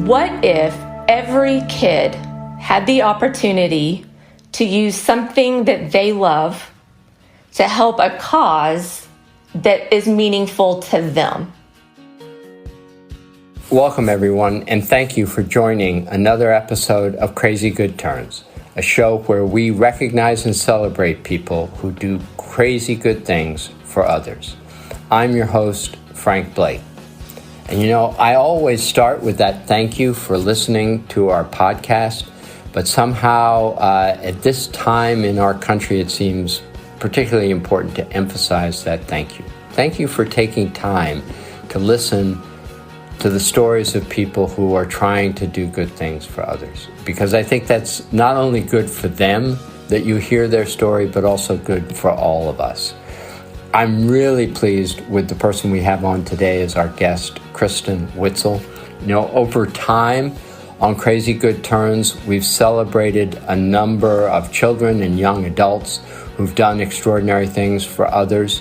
What if every kid had the opportunity to use something that they love to help a cause that is meaningful to them? Welcome, everyone, and thank you for joining another episode of Crazy Good Turns, a show where we recognize and celebrate people who do crazy good things for others. I'm your host, Frank Blake. And I always start with that thank you for listening to our podcast, but somehow at this time in our country, it seems particularly important to emphasize that thank you. Thank you for taking time to listen to the stories of people who are trying to do good things for others. Because I think that's not only good for them that you hear their story, but also good for all of us. I'm really pleased with the person we have on today as our guest, Kristen Witzel. Over time on Crazy Good Turns, we've celebrated a number of children and young adults who've done extraordinary things for others.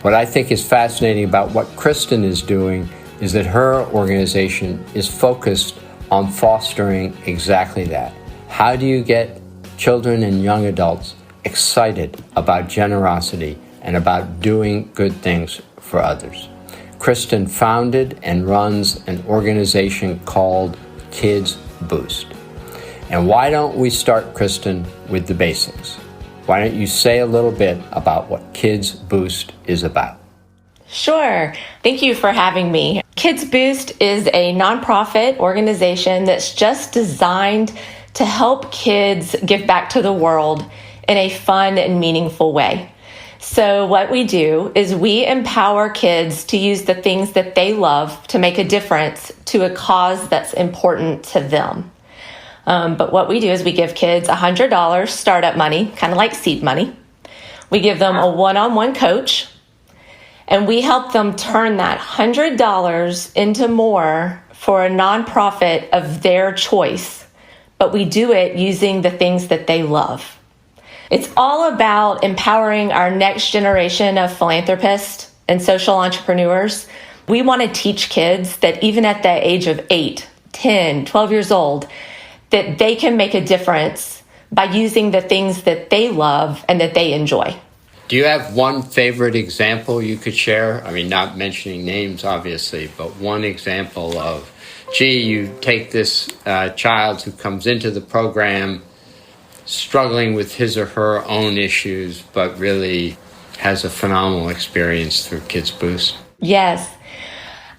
What I think is fascinating about what Kristen is doing is that her organization is focused on fostering exactly that. How do you get children and young adults excited about generosity and about doing good things for others? Kristen founded and runs an organization called Kids Boost. And why don't we start, Kristen, with the basics? Why don't you say a little bit about what Kids Boost is about? Sure. Thank you for having me. Kids Boost is a nonprofit organization that's just designed to help kids give back to the world in a fun and meaningful way. So what we do is we empower kids to use the things that they love to make a difference to a cause that's important to them. But what we do is we give kids $100 startup money, kind of like seed money. We give them a one-on-one coach, and we help them turn that $100 into more for a nonprofit of their choice. But we do it using the things that they love. It's all about empowering our next generation of philanthropists and social entrepreneurs. We want to teach kids that even at the age of 8, 10, 12 years old, that they can make a difference by using the things that they love and that they enjoy. Do you have one favorite example you could share? I mean, not mentioning names, obviously, but one example of, you take this child who comes into the program struggling with his or her own issues, but really has a phenomenal experience through Kids Boost. Yes.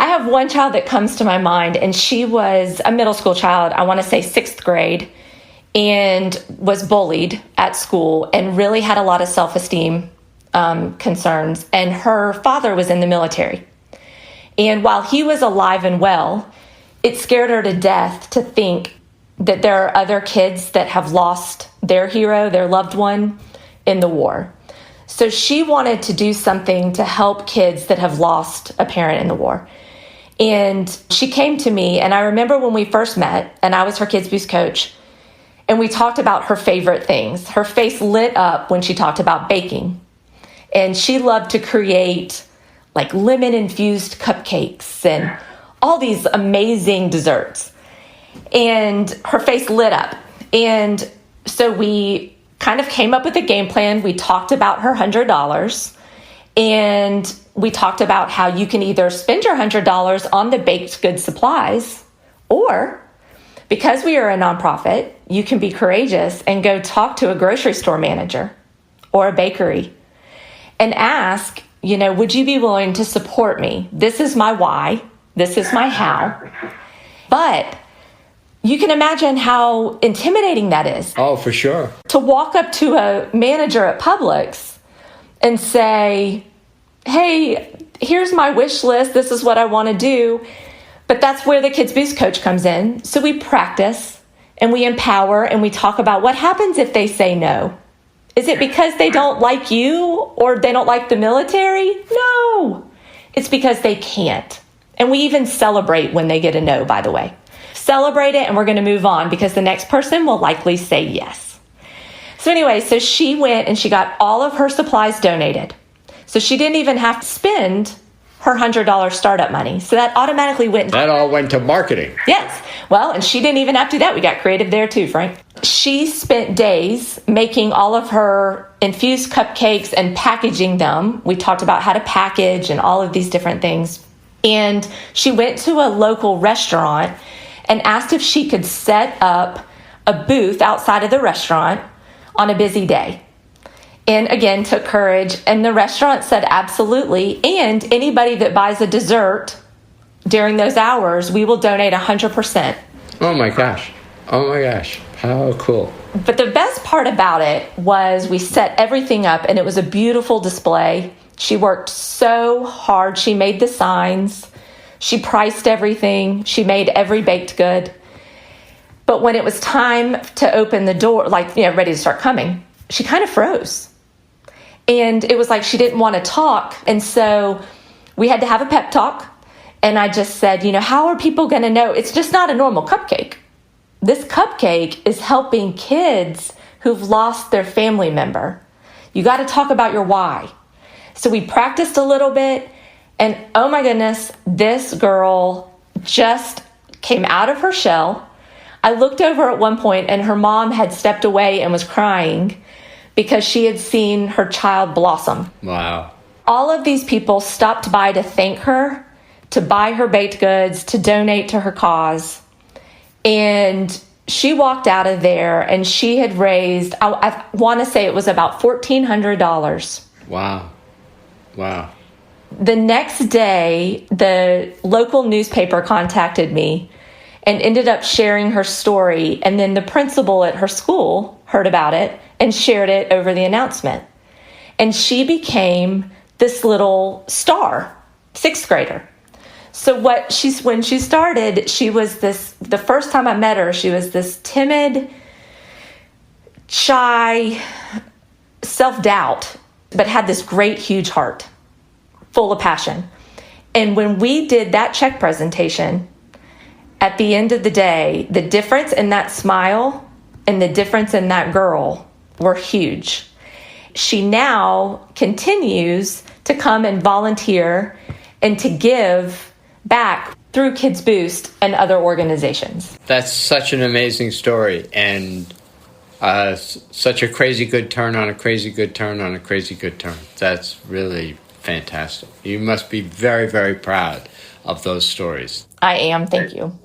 I have one child that comes to my mind, and she was a middle school child, I want to say 6th grade, and was bullied at school and really had a lot of self-esteem concerns. And her father was in the military. And while he was alive and well, it scared her to death to think that there are other kids that have lost their hero, their loved one, in the war. So she wanted to do something to help kids that have lost a parent in the war. And she came to me, and I remember when we first met, and I was her Kids Boost coach, and we talked about her favorite things. Her face lit up when she talked about baking. And she loved to create like lemon-infused cupcakes and all these amazing desserts. And her face lit up. And so we kind of came up with a game plan. We talked about her $100, and we talked about how you can either spend your $100 on the baked good supplies, or because we are a nonprofit, you can be courageous and go talk to a grocery store manager or a bakery and ask, would you be willing to support me? This is my why. This is my how. But you can imagine how intimidating that is. Oh, for sure. To walk up to a manager at Publix and say, hey, here's my wish list. This is what I want to do. But that's where the Kids Boost coach comes in. So we practice and we empower and we talk about what happens if they say no. Is it because they don't like you or they don't like the military? No, it's because they can't. And we even celebrate when they get a no, by the way. Celebrate it, and we're going to move on because the next person will likely say yes. So anyway, so she went and she got all of her supplies donated. So she didn't even have to spend her $100 startup money. So that automatically went. That all went to marketing. Yes. Well, and she didn't even have to do that. We got creative there too, Frank. She spent days making all of her infused cupcakes and packaging them. We talked about how to package and all of these different things. And she went to a local restaurant and asked if she could set up a booth outside of the restaurant on a busy day. And again, took courage. And the restaurant said absolutely. And anybody that buys a dessert during those hours, we will donate 100%. Oh my gosh. Oh my gosh. How cool. But the best part about it was we set everything up and it was a beautiful display. She worked so hard. She made the signs. She priced everything. She made every baked good. But when it was time to open the door, ready to start coming, she kind of froze. And it was like she didn't want to talk. And so we had to have a pep talk. And I just said, how are people going to know? It's just not a normal cupcake. This cupcake is helping kids who've lost their family member. You got to talk about your why. So we practiced a little bit. And oh my goodness, this girl just came out of her shell. I looked over at one point and her mom had stepped away and was crying because she had seen her child blossom. Wow. All of these people stopped by to thank her, to buy her baked goods, to donate to her cause. And she walked out of there and she had raised, I want to say it was about $1,400. Wow. Wow. The next day, the local newspaper contacted me and ended up sharing her story. And then the principal at her school heard about it and shared it over the announcement. And she became this little star, 6th grader. So when she started, she was the first time I met her, she was this timid, shy, self-doubt, but had this great, huge heart, full of passion. And when we did that check presentation, at the end of the day, the difference in that smile and the difference in that girl were huge. She now continues to come and volunteer and to give back through Kids Boost and other organizations. That's such an amazing story, and such a crazy good turn on a crazy good turn on a crazy good turn. That's really fantastic. You must be very, very proud of those stories. I am, thank you.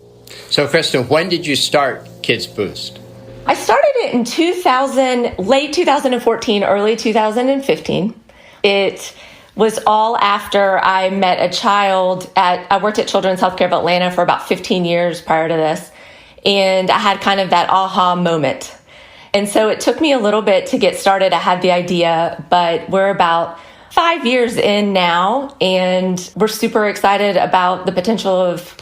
So, Kristen, when did you start Kids Boost? I started it in late 2014, early 2015. It was all after I met a child I worked at Children's Healthcare of Atlanta for about 15 years prior to this. And I had kind of that aha moment. And so it took me a little bit to get started. I had the idea, but we're about 5 years in now, and we're super excited about the potential of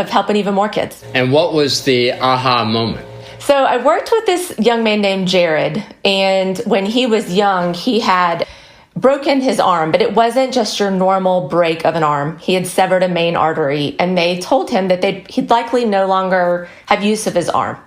helping even more kids. And what was the aha moment? So I worked with this young man named Jared, and when he was young, he had broken his arm, but it wasn't just your normal break of an arm. He had severed a main artery, and they told him that he'd likely no longer have use of his arm.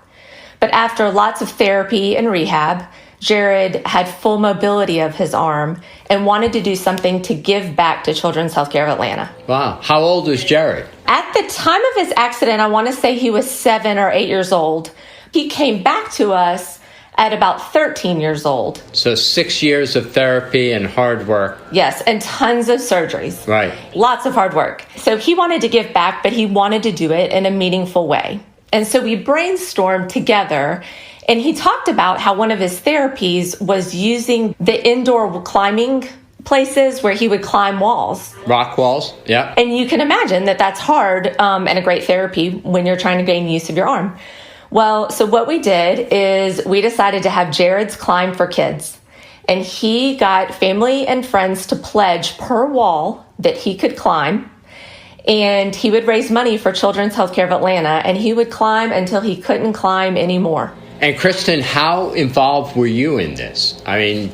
But after lots of therapy and rehab, Jared had full mobility of his arm and wanted to do something to give back to Children's Healthcare of Atlanta. Wow. How old was Jared? At the time of his accident, I want to say he was 7 or 8 years old. He came back to us at about 13 years old. So 6 years of therapy and hard work. Yes, and tons of surgeries. Right. Lots of hard work. So he wanted to give back, but he wanted to do it in a meaningful way. And so we brainstormed together, and he talked about how one of his therapies was using the indoor climbing places where he would climb walls. Rock walls, yeah. And you can imagine that that's hard and a great therapy when you're trying to gain use of your arm. Well, so what we did is we decided to have Jared's Climb for Kids. And he got family and friends to pledge per wall that he could climb. And he would raise money for Children's Healthcare of Atlanta. And he would climb until he couldn't climb anymore. And Kristen, how involved were you in this? I mean,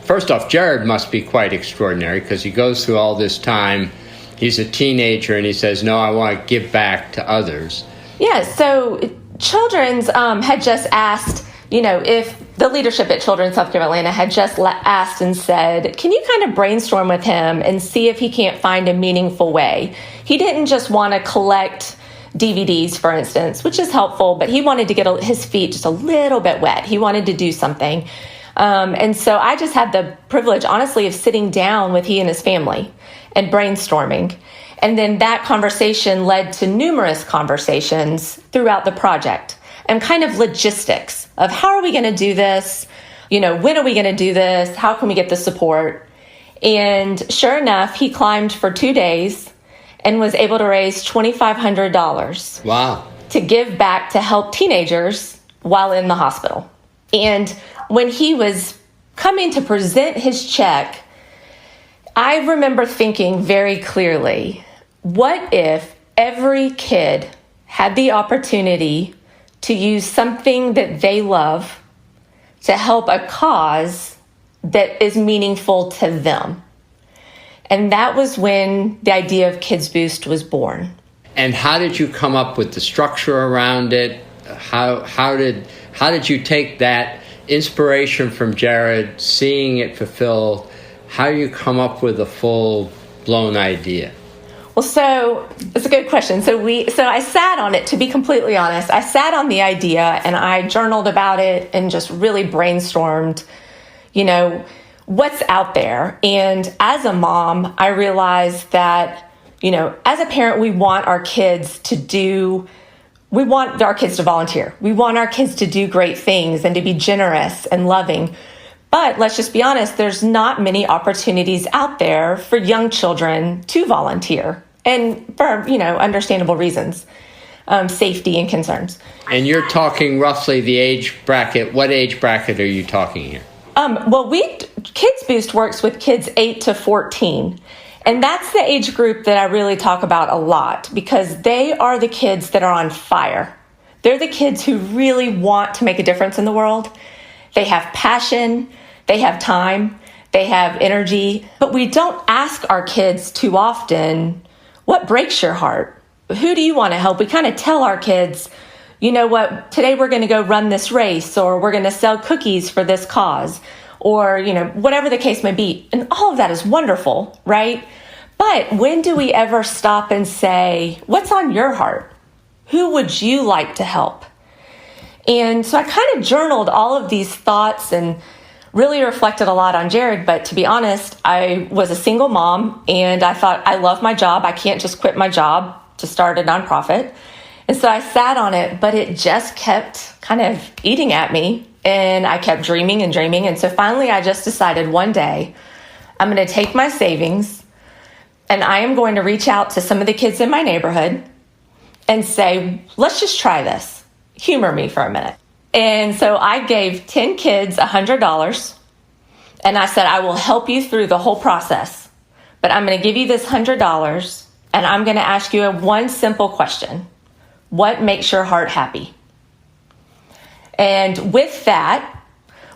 first off, Jared must be quite extraordinary because he goes through all this time. He's a teenager and he says, no, I want to give back to others. Yeah, so Children's had just asked if the leadership at Children's Healthcare Atlanta had just asked and said, can you kind of brainstorm with him and see if he can't find a meaningful way? He didn't just want to collect DVDs, for instance, which is helpful, but he wanted to get his feet just a little bit wet. He wanted to do something. And so I just had the privilege, honestly, of sitting down with he and his family and brainstorming. And then that conversation led to numerous conversations throughout the project and kind of logistics of how are we going to do this? When are we going to do this? How can we get the support? And sure enough, he climbed for 2 days and was able to raise $2,500. Wow. To give back to help teenagers while in the hospital. And when he was coming to present his check, I remember thinking very clearly, what if every kid had the opportunity to use something that they love to help a cause that is meaningful to them? And that was when the idea of Kids Boost was born. And how did you come up with the structure around it? How did you take that inspiration from Jared, seeing it fulfilled? How do you come up with a full-blown idea? Well, so it's a good question. So I sat on it, to be completely honest. I sat on the idea and I journaled about it and just really brainstormed, what's out there. And as a mom, I realized that, as a parent, we want our kids to volunteer. We want our kids to do great things and to be generous and loving. But let's just be honest, there's not many opportunities out there for young children to volunteer. And for, understandable reasons, safety and concerns. And you're talking roughly the age bracket. What age bracket are you talking here? Kids Boost works with kids 8 to 14. And that's the age group that I really talk about a lot because they are the kids that are on fire. They're the kids who really want to make a difference in the world. They have passion, they have time, they have energy. But we don't ask our kids too often, what breaks your heart? Who do you want to help? We kind of tell our kids, you know what, today we're going to go run this race, or we're going to sell cookies for this cause, or, whatever the case may be. And all of that is wonderful, right? But when do we ever stop and say, what's on your heart? Who would you like to help? And so I kind of journaled all of these thoughts and really reflected a lot on Jared. But to be honest, I was a single mom and I thought, I love my job. I can't just quit my job to start a nonprofit. And so I sat on it, but it just kept kind of eating at me. And I kept dreaming and dreaming. And so finally, I just decided one day, I'm going to take my savings and I am going to reach out to some of the kids in my neighborhood and say, let's just try this. Humor me for a minute. And so I gave 10 kids $100. And I said, I will help you through the whole process. But I'm going to give you this $100. And I'm going to ask you one simple question. What makes your heart happy? And with that,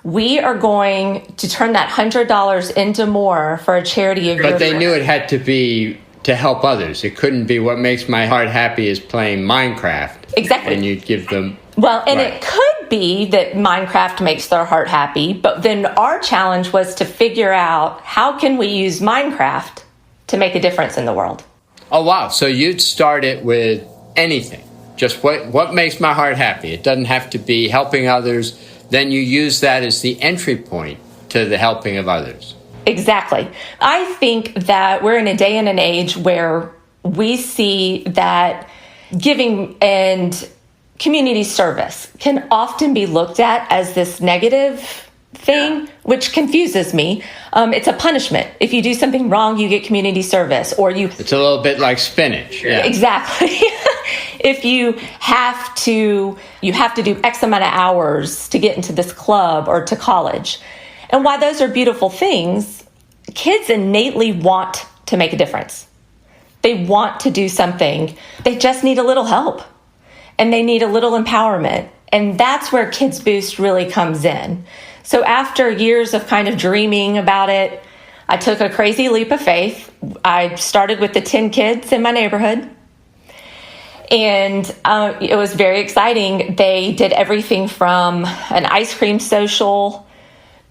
we are going to turn that $100 into more for a charity of your choice. But they knew it had to be to help others. It couldn't be what makes my heart happy is playing Minecraft. Exactly. And you'd give them... Well, and It could be that Minecraft makes their heart happy, but then our challenge was to figure out how can we use Minecraft to make a difference in the world. Oh, wow. So you'd start it with anything. Just what makes my heart happy. It doesn't have to be helping others. Then you use that as the entry point to the helping of others. Exactly. I think that we're in a day and an age where we see that giving and community service can often be looked at as this negative thing, which confuses me. It's a punishment. If you do something wrong, you get community service, or It's a little bit like spinach. Yeah. Exactly. If you have to do X amount of hours to get into this club or to college. And while those are beautiful things, kids innately want to make a difference. They want to do something. They just need a little help. And they need a little empowerment. And that's where Kids Boost really comes in. So after years of kind of dreaming about it, I took a crazy leap of faith. I started with the 10 kids in my neighborhood. And it was very exciting. They did everything from an ice cream social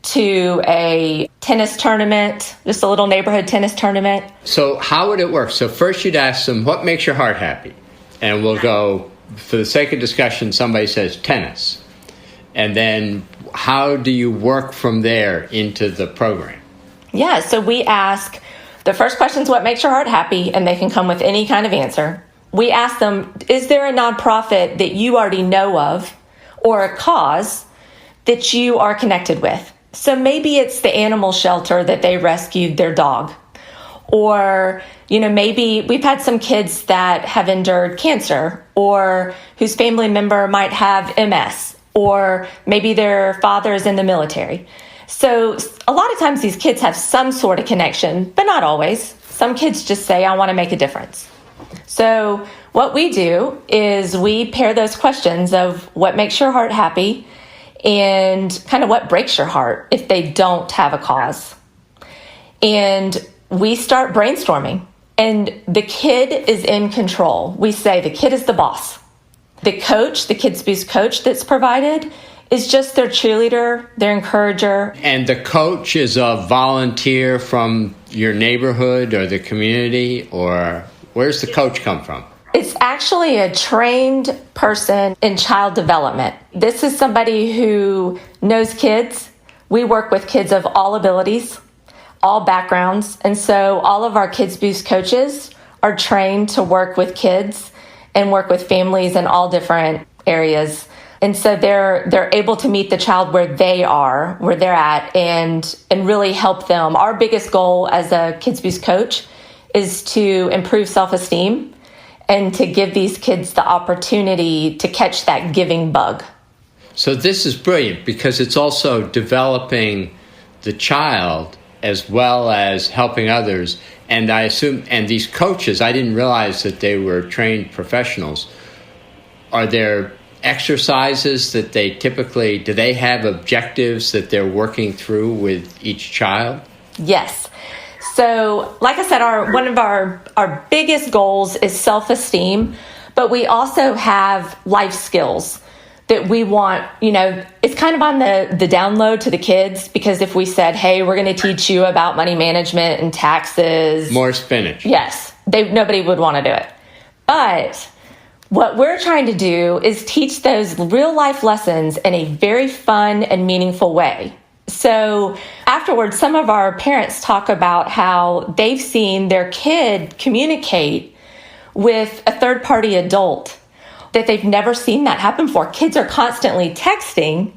to a tennis tournament, just a little neighborhood tennis tournament. So how would it work? So first you'd ask them, what makes your heart happy? And we'll go, for the sake of discussion, somebody says tennis. And then how do you work from there into the program? Yeah, so we ask, the first question is what makes your heart happy? And they can come with any kind of answer. We ask them, is there a nonprofit that you already know of or a cause that you are connected with? So maybe it's the animal shelter that they rescued their dog. Or, maybe we've had some kids that have endured cancer or whose family member might have MS, or maybe their father is in the military. So a lot of times these kids have some sort of connection, but not always. Some kids just say, I want to make a difference. So what we do is we pair those questions of what makes your heart happy and kind of what breaks your heart if they don't have a cause. And we start brainstorming, and the kid is in control. We say the kid is the boss. The coach, the Kids Boost coach that's provided, is just their cheerleader, their encourager. And the coach is a volunteer from your neighborhood or the community, or where's the coach come from? It's actually a trained person in child development. This is somebody who knows kids. We work with kids of all abilities, all backgrounds. And so all of our Kids Boost coaches are trained to work with kids and work with families in all different areas. And so they're able to meet the child where they are, where they're at, and really help them. Our biggest goal as a Kids Boost coach is to improve self-esteem and to give these kids the opportunity to catch that giving bug. So this is brilliant because it's also developing the child as well as helping others. And I assume, and these coaches, I didn't realize that they were trained professionals. Are there exercises that they typically, do they have objectives that they're working through with each child? Yes. So, like I said, one of our biggest goals is self-esteem, but we also have life skills that we want, it's kind of on the download to the kids, because if we said, hey, we're going to teach you about money management and taxes. More spinach. Yes, nobody would want to do it. But what we're trying to do is teach those real life lessons in a very fun and meaningful way. So afterwards, some of our parents talk about how they've seen their kid communicate with a third-party adult, that they've never seen that happen before. Kids are constantly texting,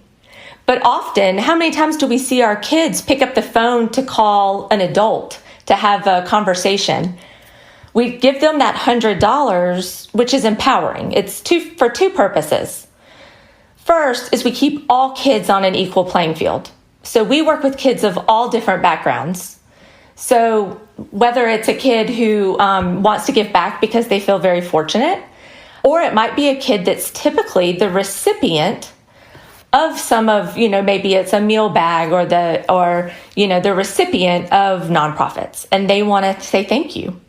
but often, how many times do we see our kids pick up the phone to call an adult to have a conversation? We give them that $100, which is empowering. It's for two purposes. First is we keep all kids on an equal playing field. So we work with kids of all different backgrounds. So whether it's a kid who wants to give back because they feel very fortunate, or it might be a kid that's typically the recipient of some of, maybe it's a meal bag or the recipient of nonprofits, and they want to say thank you.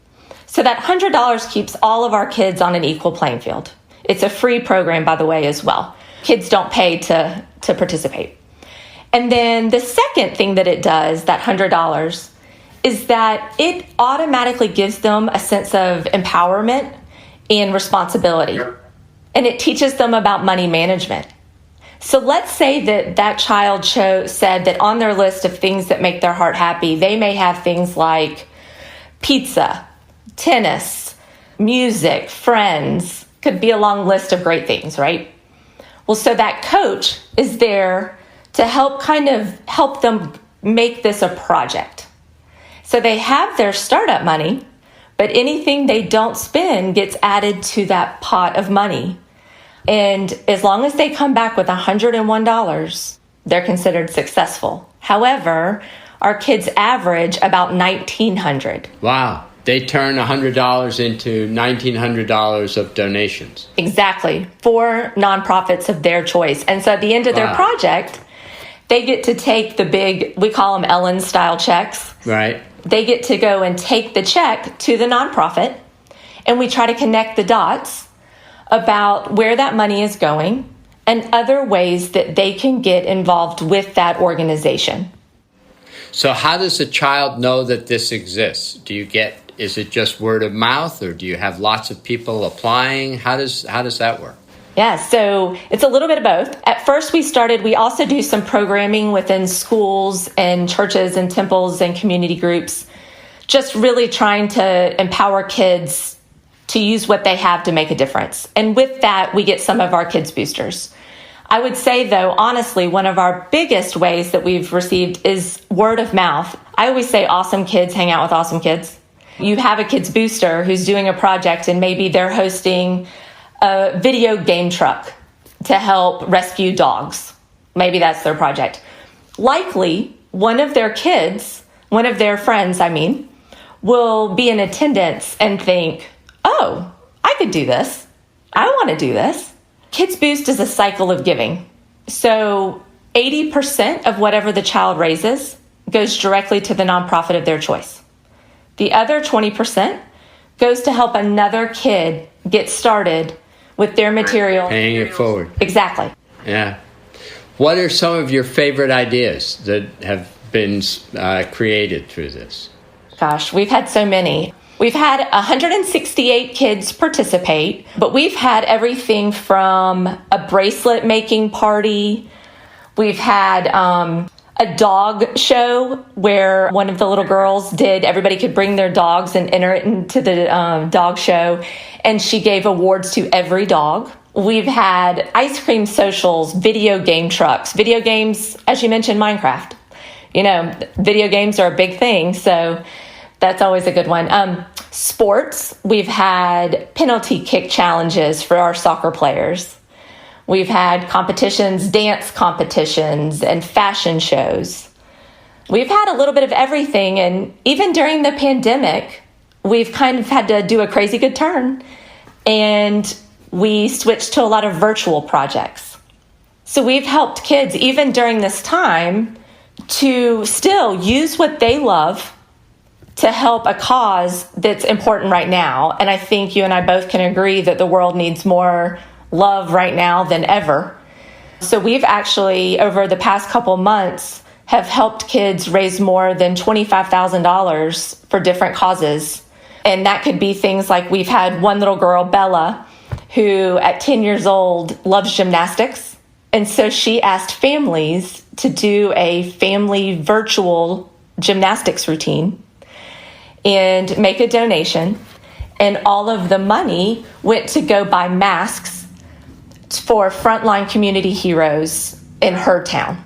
So that $100 keeps all of our kids on an equal playing field. It's a free program, by the way, as well. Kids don't pay to participate. And then the second thing that it does, that $100, is that it automatically gives them a sense of empowerment and responsibility. And it teaches them about money management. So let's say that child said that on their list of things that make their heart happy, they may have things like pizza, tennis, music, friends. Could be a long list of great things, right? Well, so that coach is there to help them make this a project. So they have their startup money, but anything they don't spend gets added to that pot of money. And as long as they come back with $101, they're considered successful. However, our kids average about $1,900. Wow. They turn $100 into $1,900 of donations. Exactly. For nonprofits of their choice. And so at the end of their project, they get to take the big, we call them Ellen-style checks. Right. They get to go and take the check to the nonprofit, and we try to connect the dots about where that money is going and other ways that they can get involved with that organization. So how does a child know that this exists? Is it just word of mouth, or do you have lots of people applying? How does that work? Yeah, so it's a little bit of both. At first we also do some programming within schools and churches and temples and community groups, just really trying to empower kids to use what they have to make a difference. And with that, we get some of our kids boosters. I would say, though, honestly, one of our biggest ways that we've received is word of mouth. I always say awesome kids hang out with awesome kids. You have a kids booster who's doing a project, and maybe they're hosting a video game truck to help rescue dogs. Maybe that's their project. Likely, one of their friends, will be in attendance and think, oh, I could do this. I want to do this. Kids Boost is a cycle of giving. So 80% of whatever the child raises goes directly to the nonprofit of their choice. The other 20% goes to help another kid get started with their material. Paying it forward. Exactly. Yeah. What are some of your favorite ideas that have been created through this? Gosh, we've had so many. We've had 168 kids participate, but we've had everything from a bracelet making party. We've had a dog show where one of the little girls everybody could bring their dogs and enter it into the dog show, and she gave awards to every dog. We've had ice cream socials, video game trucks, video games, as you mentioned, Minecraft. Video games are a big thing, so that's always a good one. Sports, we've had penalty kick challenges for our soccer players. We've had competitions, dance competitions, and fashion shows. We've had a little bit of everything, and even during the pandemic, we've kind of had to do a crazy good turn, and we switched to a lot of virtual projects. So we've helped kids, even during this time, to still use what they love to help a cause that's important right now. And I think you and I both can agree that the world needs more love right now than ever. So we've actually, over the past couple months, have helped kids raise more than $25,000 for different causes. And that could be things like, we've had one little girl, Bella, who at 10 years old loves gymnastics. And so she asked families to do a family virtual gymnastics routine and make a donation. And all of the money went to go buy masks for frontline community heroes in her town.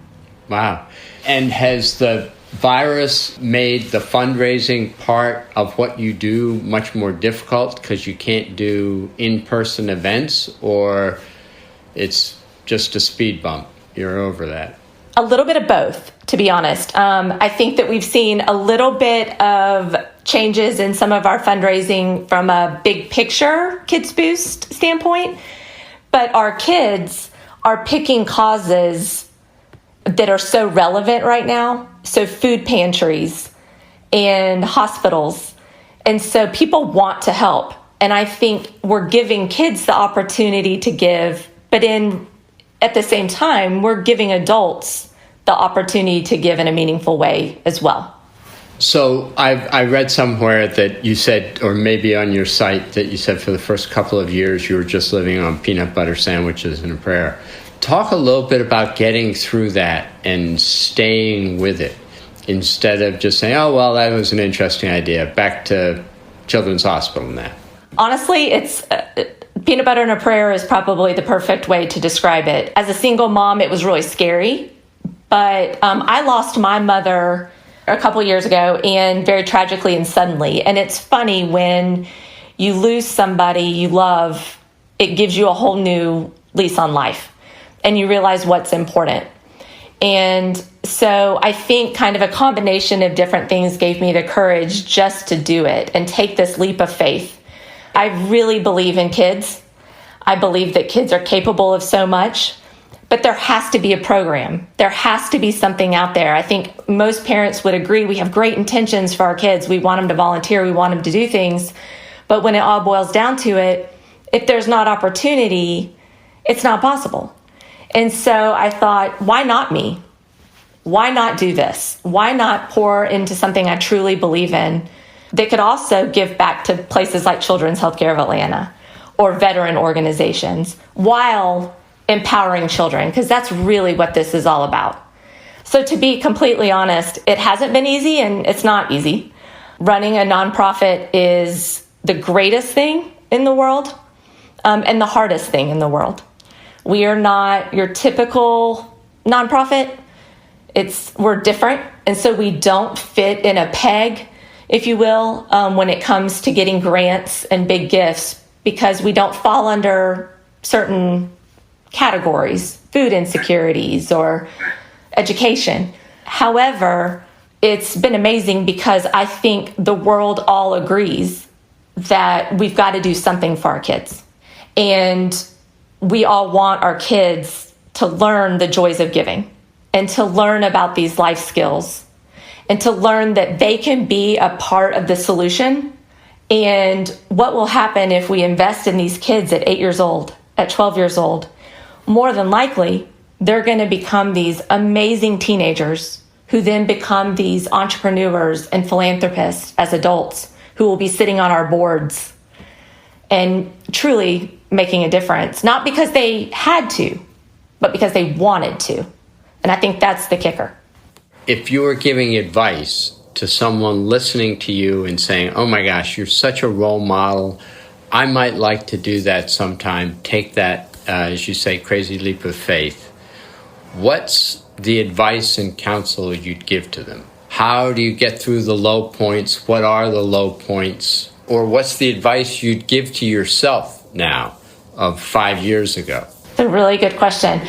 Wow. And has the virus made the fundraising part of what you do much more difficult because you can't do in-person events, or it's just a speed bump? You're over that? A little bit of both, to be honest. I think that we've seen a little bit of changes in some of our fundraising from a big picture Kids Boost standpoint, but our kids are picking causes that are so relevant right now. So food pantries and hospitals. And so people want to help. And I think we're giving kids the opportunity to give, but at the same time, we're giving adults the opportunity to give in a meaningful way as well. So I read somewhere that you said, or maybe on your site, that you said for the first couple of years you were just living on peanut butter sandwiches and a prayer. Talk a little bit about getting through that and staying with it instead of just saying, oh, well, that was an interesting idea. Back to Children's Hospital now. Honestly, it's peanut butter and a prayer is probably the perfect way to describe it. As a single mom, it was really scary. But I lost my mother a couple years ago, and very tragically and suddenly. And it's funny, when you lose somebody you love, it gives you a whole new lease on life, and you realize what's important. And so I think kind of a combination of different things gave me the courage just to do it and take this leap of faith. I really believe in kids. I believe that kids are capable of so much. But there has to be a program. There has to be something out there. I think most parents would agree we have great intentions for our kids. We want them to volunteer. We want them to do things. But when it all boils down to it, If there's not opportunity, it's not possible. And so I thought, why not me? Why not do this? Why not pour into something I truly believe in that could also give back to places like Children's Healthcare of Atlanta or veteran organizations while empowering children? Because that's really what this is all about. So to be completely honest, it hasn't been easy and it's not easy. Running a nonprofit is the greatest thing in the world and the hardest thing in the world. We are not your typical nonprofit. We're different, and so we don't fit in a peg, if you will, when it comes to getting grants and big gifts, because we don't fall under certain categories, food insecurities or education. However, it's been amazing because I think the world all agrees that we've got to do something for our kids. And we all want our kids to learn the joys of giving and to learn about these life skills and to learn that they can be a part of the solution. And what will happen if we invest in these kids at 8 years old, at 12 years old? More than likely, they're going to become these amazing teenagers who then become these entrepreneurs and philanthropists as adults who will be sitting on our boards and truly making a difference, not because they had to, but because they wanted to. And I think that's the kicker. If you were giving advice to someone listening to you and saying, oh my gosh, you're such a role model, I might like to do that sometime, take that, as you say, crazy leap of faith, what's the advice and counsel you'd give to them? How do you get through the low points? What are the low points? Or what's the advice you'd give to yourself now of 5 years ago? It's a really good question.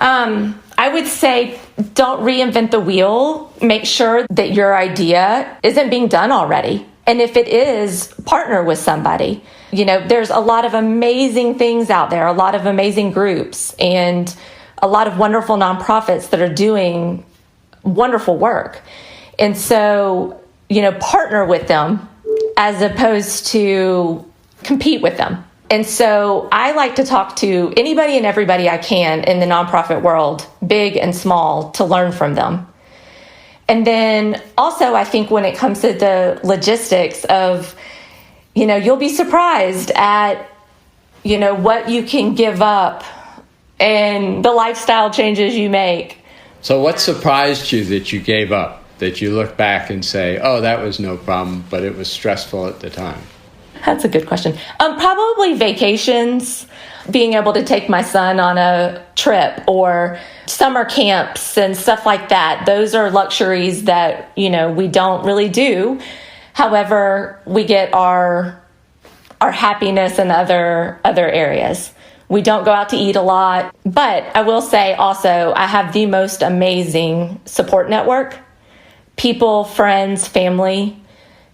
I would say don't reinvent the wheel. Make sure that your idea isn't being done already. And if it is, partner with somebody. You know, there's a lot of amazing things out there, a lot of amazing groups, and a lot of wonderful nonprofits that are doing wonderful work. And so, you know, partner with them as opposed to compete with them. And so I like to talk to anybody and everybody I can in the nonprofit world, big and small, to learn from them. And then also I think when it comes to the logistics of, you know, you'll be surprised at, you know, what you can give up and the lifestyle changes you make. So what surprised you that you gave up, that you look back and say, oh, that was no problem, but it was stressful at the time? That's a good question. Probably vacations, being able to take my son on a trip or summer camps and stuff like that. Those are luxuries that, you know, we don't really do. However, we get our happiness in other areas. We don't go out to eat a lot. But I will say also, I have the most amazing support network. People, friends, family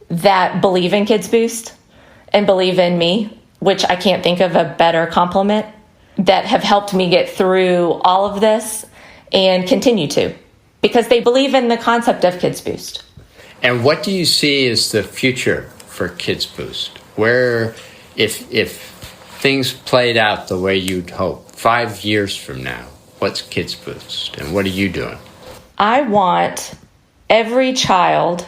that believe in Kids Boost and believe in me, which I can't think of a better compliment, that have helped me get through all of this and continue to, because they believe in the concept of Kids Boost. And what do you see as the future for Kids Boost? Where, if things played out the way you'd hope, 5 years from now, what's Kids Boost and what are you doing? I want every child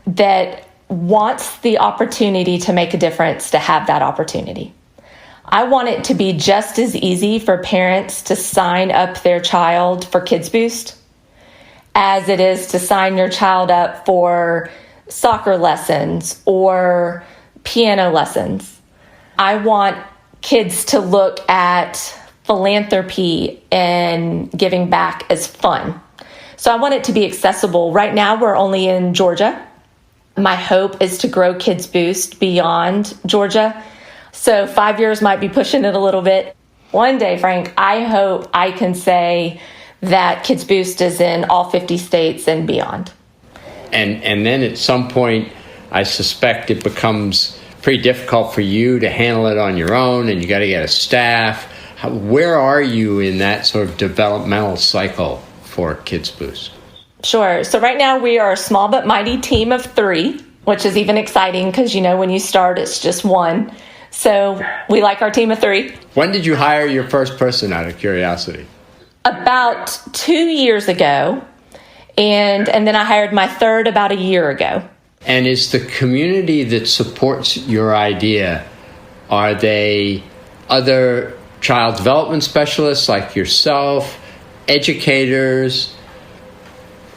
that wants the opportunity to make a difference to have that opportunity. I want it to be just as easy for parents to sign up their child for Kids Boost as it is to sign your child up for soccer lessons or piano lessons. I want kids to look at philanthropy and giving back as fun. So I want it to be accessible. Right now, we're only in Georgia. My hope is to grow Kids Boost beyond Georgia. So 5 years might be pushing it a little bit. One day, Frank, I hope I can say that Kids Boost is in all 50 states and beyond. And then at some point, I suspect it becomes pretty difficult for you to handle it on your own, and you got to get a staff. Where are you in that sort of developmental cycle for Kids Boost? Sure. So right now we are a small but mighty team of 3, which is even exciting because, you know, when you start, it's just one. So we like our team of 3. When did you hire your first person, out of curiosity? About 2 years ago. And then I hired my third about a year ago. And is the community that supports your idea, are they other child development specialists like yourself, educators,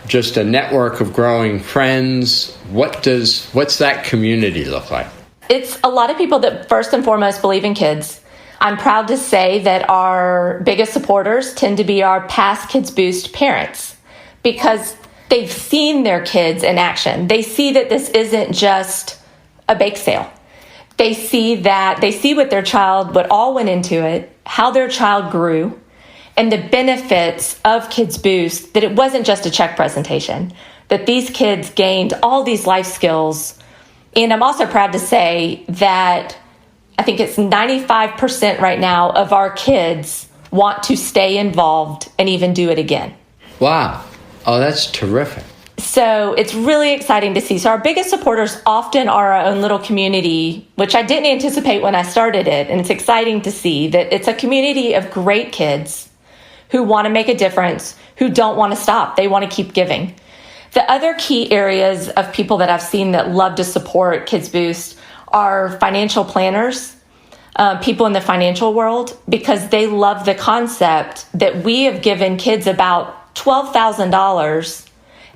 just a network of growing friends? What's that community look like? It's a lot of people that first and foremost believe in kids. I'm proud to say that our biggest supporters tend to be our past Kids Boost parents, because they've seen their kids in action. They see that this isn't just a bake sale. They see what their child, what all went into it, how their child grew, and the benefits of Kids Boost, that it wasn't just a check presentation, that these kids gained all these life skills. And I'm also proud to say that I think it's 95% right now of our kids want to stay involved and even do it again. Wow. Oh, that's terrific. So it's really exciting to see. So our biggest supporters often are our own little community, which I didn't anticipate when I started it. And it's exciting to see that it's a community of great kids who want to make a difference, who don't want to stop. They want to keep giving. The other key areas of people that I've seen that love to support Kids Boost are financial planners, people in the financial world, because they love the concept that we have given kids about $12,000,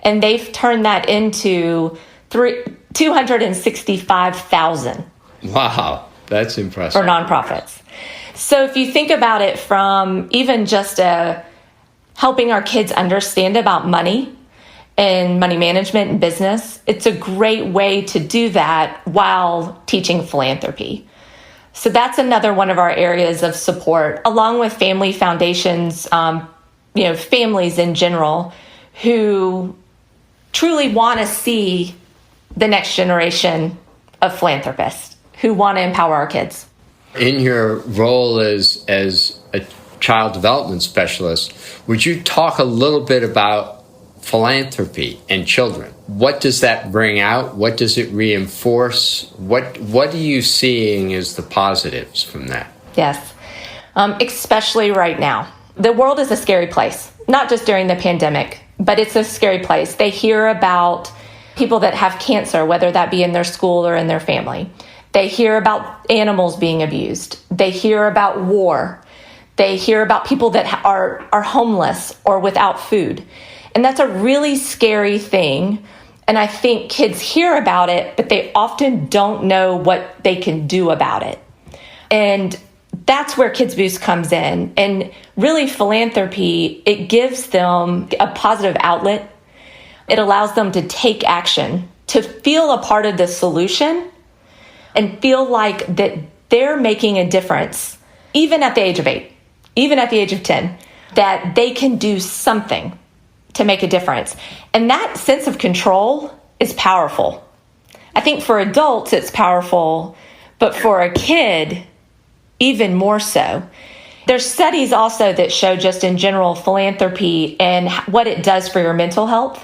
and they've turned that into $265,000. Wow, that's impressive. For nonprofits. So if you think about it from even just helping our kids understand about money and money management and business, it's a great way to do that while teaching philanthropy. So that's another one of our areas of support, along with family foundations, families in general who truly want to see the next generation of philanthropists who want to empower our kids. In your role as a child development specialist, would you talk a little bit about philanthropy and children? What does that bring out? What does it reinforce? What are you seeing as the positives from that? Yes, especially right now. The world is a scary place, not just during the pandemic, but it's a scary place. They hear about people that have cancer, whether that be in their school or in their family. They hear about animals being abused. They hear about war. They hear about people that are homeless or without food. And that's a really scary thing. And I think kids hear about it, but they often don't know what they can do about it. And that's where Kids Boost comes in. And really, philanthropy, it gives them a positive outlet. It allows them to take action, to feel a part of the solution, and feel like that they're making a difference, even at the age of 8, even at the age of 10, that they can do something to make a difference. And that sense of control is powerful. I think for adults, it's powerful, but for a kid, even more so. There's studies also that show just in general philanthropy and what it does for your mental health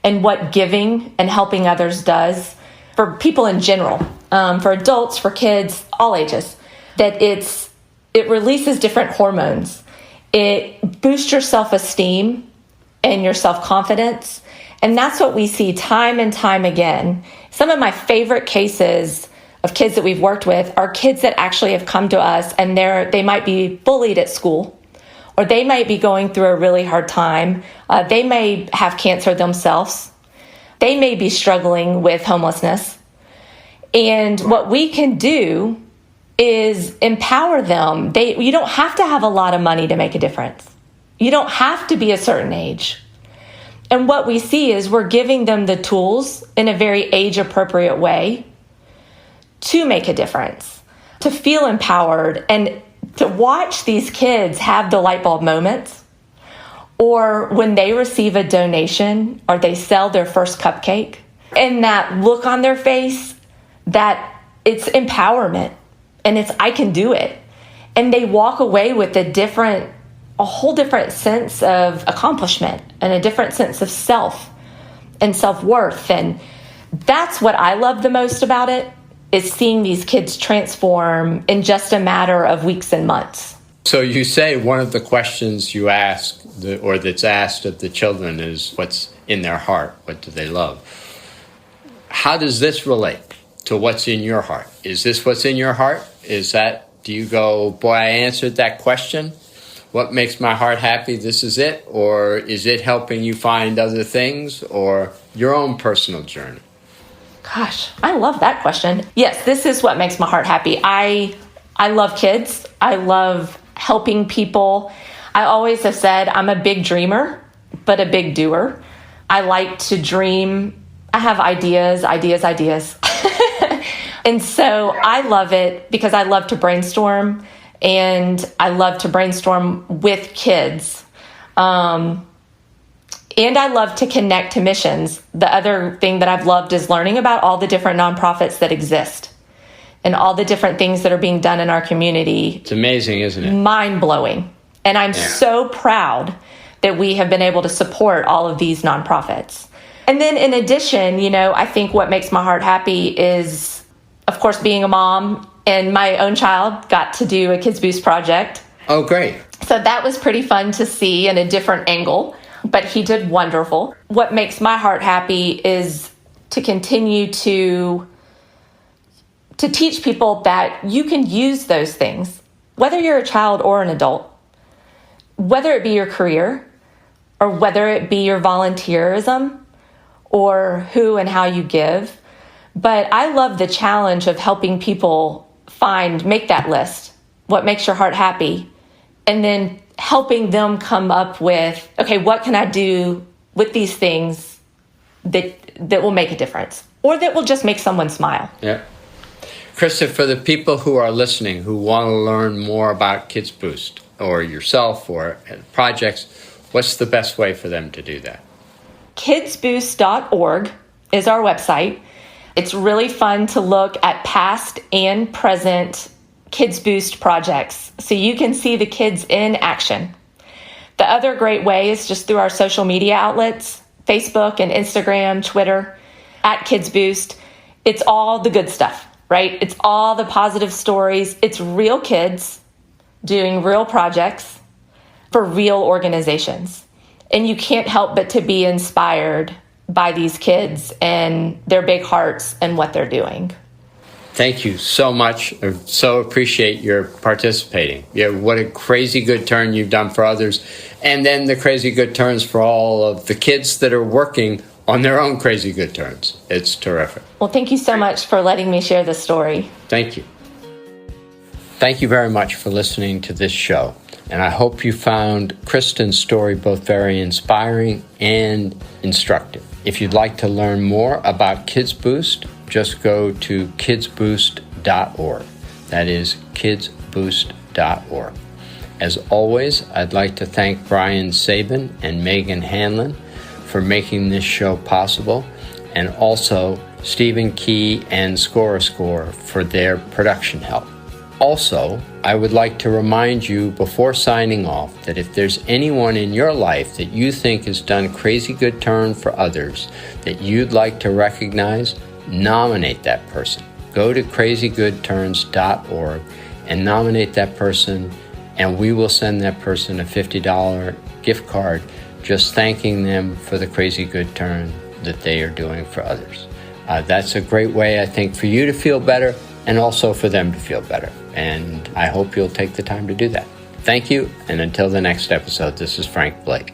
and what giving and helping others does for people in general, for adults, for kids, all ages, that it releases different hormones. It boosts your self-esteem and your self-confidence. And that's what we see time and time again. Some of my favorite cases of kids that we've worked with are kids that actually have come to us and they might be bullied at school, or they might be going through a really hard time. They may have cancer themselves. They may be struggling with homelessness. And what we can do is empower them. You don't have to have a lot of money to make a difference. You don't have to be a certain age. And what we see is we're giving them the tools in a very age-appropriate way to make a difference, to feel empowered, and to watch these kids have the light bulb moments, or when they receive a donation or they sell their first cupcake, and that look on their face, that it's empowerment and it's, I can do it. And they walk away with a whole different sense of accomplishment and a different sense of self and self-worth. And that's what I love the most about it. is seeing these kids transform in just a matter of weeks and months. So you say one of the questions you ask, or that's asked of the children, is what's in their heart? What do they love? How does this relate to what's in your heart? Is this what's in your heart? Do you go, boy, I answered that question? What makes my heart happy? This is it? Or is it helping you find other things, or your own personal journey? Gosh, I love that question. Yes, this is what makes my heart happy. I love kids. I love helping people. I always have said I'm a big dreamer, but a big doer. I like to dream. I have ideas. And so I love it because I love to brainstorm, and I love to brainstorm with kids. And I love to connect to missions. The other thing that I've loved is learning about all the different nonprofits that exist and all the different things that are being done in our community. It's amazing, isn't it? Mind-blowing. And I'm so proud that we have been able to support all of these nonprofits. And then in addition, I think what makes my heart happy is, of course, being a mom, and my own child got to do a Kids Boost project. Oh, great. So that was pretty fun to see in a different angle, but he did wonderful. What makes my heart happy is to continue to teach people that you can use those things, whether you're a child or an adult, whether it be your career or whether it be your volunteerism or who and how you give. But I love the challenge of helping people make that list, what makes your heart happy, and then helping them come up with, okay, what can I do with these things that will make a difference or that will just make someone smile? Yeah. Krista, for the people who are listening who want to learn more about Kids Boost or yourself or projects, what's the best way for them to do that? kidsboost.org is our website. It's really fun to look at past and present Kids Boost projects so you can see the kids in action. The other great way is just through our social media outlets, Facebook and Instagram, Twitter, at Kids Boost. It's all the good stuff, right? It's all the positive stories. It's real kids doing real projects for real organizations. And you can't help but to be inspired by these kids and their big hearts and what they're doing. Thank you so much. I so appreciate your participating. Yeah, what a crazy good turn you've done for others. And then the crazy good turns for all of the kids that are working on their own crazy good turns. It's terrific. Well, thank you so much for letting me share this story. Thank you. Thank you very much for listening to this show. And I hope you found Kristen's story both very inspiring and instructive. If you'd like to learn more about Kids Boost, just go to kidsboost.org. That is kidsboost.org. As always, I'd like to thank Brian Sabin and Megan Hanlon for making this show possible, and also Stephen Key and Score for their production help. Also, I would like to remind you before signing off that if there's anyone in your life that you think has done crazy good turn for others that you'd like to recognize, nominate that person. Go to crazygoodturns.org and nominate that person, and we will send that person a $50 gift card just thanking them for the crazy good turn that they are doing for others. That's a great way, I think, for you to feel better and also for them to feel better. And I hope you'll take the time to do that. Thank you, and until the next episode, this is Frank Blake.